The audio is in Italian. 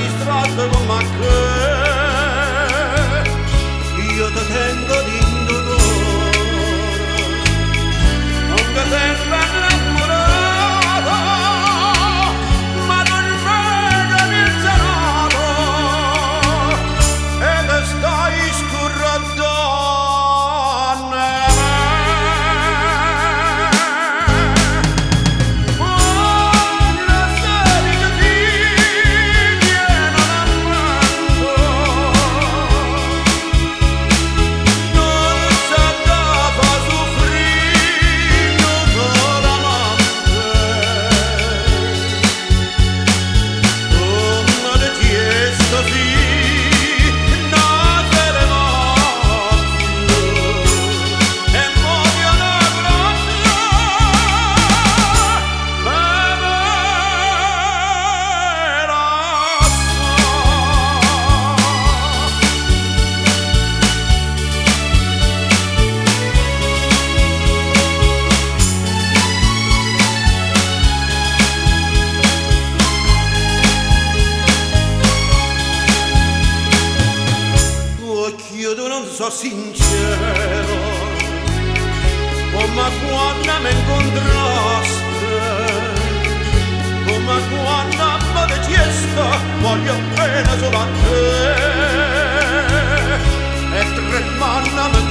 distratto come che io ti tengo dentro d'oro, anche se ben innamorato, ma non vedo il zanato e te stai scurradonna. Io non so sincero, come quando mi incontraste, come quando mi hai chiesto voglio bene solo a te, e tre mani mi